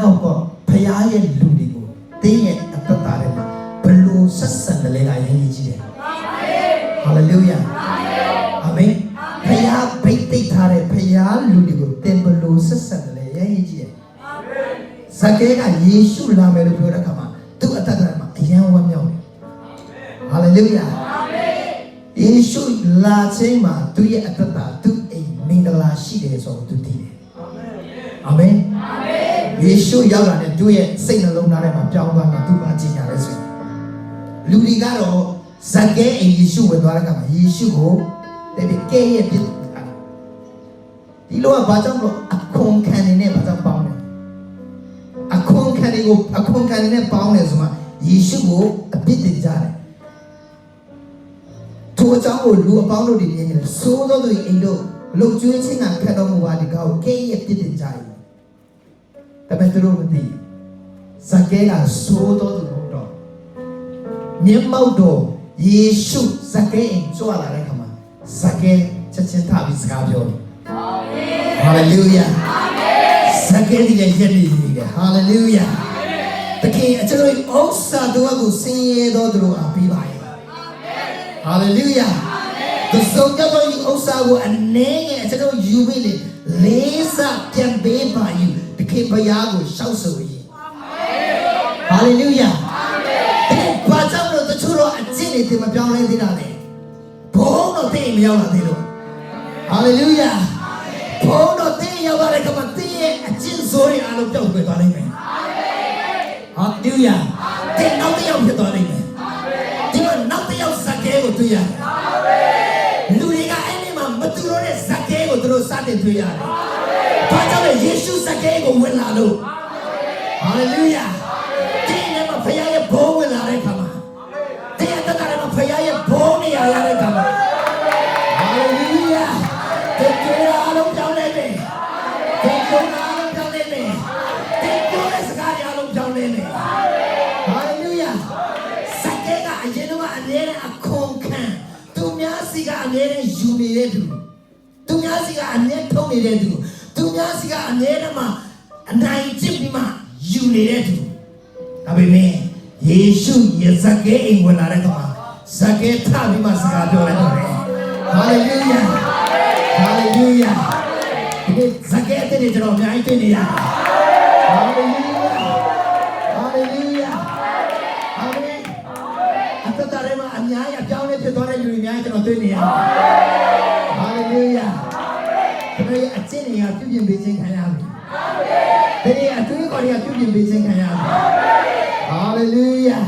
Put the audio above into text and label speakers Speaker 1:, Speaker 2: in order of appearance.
Speaker 1: နောက်ကဖရားရဲ့လူတွေကိုတင်းရဲ့အသက်တာထဲမှာဘလို့ဆက်ဆံတယ်လဲအရင်ကြီးတယ်ဟာလေလုယာအာမင်ဖရားဗိတ်သိက်ထားတဲ့ဖရားလူတွေကိုတင်းဘလို့ဆက်ဆံတယ်လဲအရင်ကြီးတယ်ဇကဲကယေရှုလာမယ်လို့ပြောတဲ့အခါမှာသူ့အသက်တာမှာအယံဝမ်းမြောက်တယ်ဟာလေလုယာယေရှုလာခြင်းမှာသူ့ရဲ့အသက်တာသူ့အိမ်မင်္ဂလာရှိတယ်ဆိုတော့သူသိတယ်အာမင်ယေရှုရောက်လာတဲ့သူ့ရဲ့စိတ်နှလုံးသားထဲမှာပြောင်းသွားတာသူ့ဘာကြင်ညာလဲဆိုရင်လူတွေကတော့ဇကဲအိမ်ယေရှုဝင်သွားတဲ့အခါမှာယေရှုကိုတကယ်ကဲရဲ့ပြစ်ဒီလိုကဘာကြောင့်လို့အခွန်ခံနေဘာကြောင့်ပေါင်းလဲအခွန်ခံနေပေါင်းတယ်ဆိုမှယေရှုကိုအပြစ်တင်ကြတယ်ထိုအကြောင်းကိုလူအပေါင်းတို့တွေမြင်တယ်ဆိုးသောသူအိမ်တို့လုံကျွေးခြင်းကခတ်တော်မူပါဒီကောက်ကဲရဲ့ပြစ်တင်ကြတယ်ဒါပေမဲ့သူတို့မသိဇကဲကဆိုးသောသူဟုတ်တော့မြတ်မောက်တော်ယေရှုဇကဲအိမ်ကြွလာတဲ့ခါမှာဇကဲချက်ချင်းထပြီးစကားပြောတယ်ဟာလေလုယာဇကဲဒီရဲ့ယက်နေတယ်ဟာလေလုယာတကယ်ကျွန်တော်ဥစ္စာတို့ကိုဆင်းရဲတော်သူတို့အားပေးပါရဲ့ဟာလေလုယာဒီဆုံးကြတော့ဒီဥစ္စာကိုအနေနဲ့ကျွန်တော်ယူပြီးလေလေးစားပြန်ပေးပါယူတကယ်ဘုရားကိုရှောက်ဆိုရင်ဟာလေလုယာဘာကြောင့်လို့တချို့တော့အကျင့်တွေမပြောင်းလဲသေးတာလဲဘုန်းတော်သိမရောက်လာသေးလို့ဟာလေလုယာဘုန်းတော်သိရောက်လာတဲ့ကမှသိရဲ့အကျင့်ဆိုးတွေအားလုံးပျောက်ကွယ်သွားနိုင်မယ်ဟာလေလုယာတဲ့နောက်တစ်ယောက်ဖြစ်သွားနိုင်မယ်ဒီမှာနောက်တစ်ယောက်ဇကဲကိုတွေ့ရတယ်လူတွေကအဲ့ဒီမှာမတူတော့တဲ့ဇကဲကိုသူတို့စတင်တွေ့ရတယ်ဘာကြောင့်လဲယေရှုဇကဲကိုဝင်လာလို့ဟာလေလုယာဒီနေ့မှာဖခင်ရဲ့ဘုန်းဝင်လာတဲ့ခါမှာတရားတတ်တယ်မှာဖခင်ရဲ့ဘုန်းနေရတဲ့ခါမှာဟာလေလုယာတဲ့ကျေအားလုံးကြောင်းနေတယ်တဲ့ကျေအားလုံးကြောင်းနေတယ်တဲ့ပြောတဲ့စကားအားလုံးကြောင်းနေတယ်ဟာလေလုယာဇကဲကအရင်ကအမြဲတမ်းအခွန်ခံသူများစီကအမြဲတမ်းယူနေတဲ့သူများစီကအမြဲထုံးနေတဲ့သူများစီကအမြဲတမ်းအနိုင်ကျင့်ပြီးမှယူနေတဲ့သူဒါပေမဲ့ယေရှုရဲ့ဇကဲအိမ်ဝင်လာတဲ့အခါမှာဇကဲထပြီးမှစကားပြောလိုက်တော့တယ်ဟာလေလုယာဟာလေလုယာဒီဇကဲတဲ့ကျွန်တော်အများကြီးတွေ့နေရတယ်ဟာလေလုယာဟာလေလုယာအာမင်အသက်တာထဲမှာအများကြီးအပြောင်းလဲဖြစ်သွားတဲ့လူတွေအများကြီးကျွန်တော်တွေ့နေရတယ်ဟာလေလုယာကျွန်တော်ရဲ့အကျင့်တွေကပြုပြင်ပေးခြင်းခံရပြီဒီအတွေ့အကြုံတွေကပြုပြင်ပေးခြင်းခံရပြီဟာလေလုယာ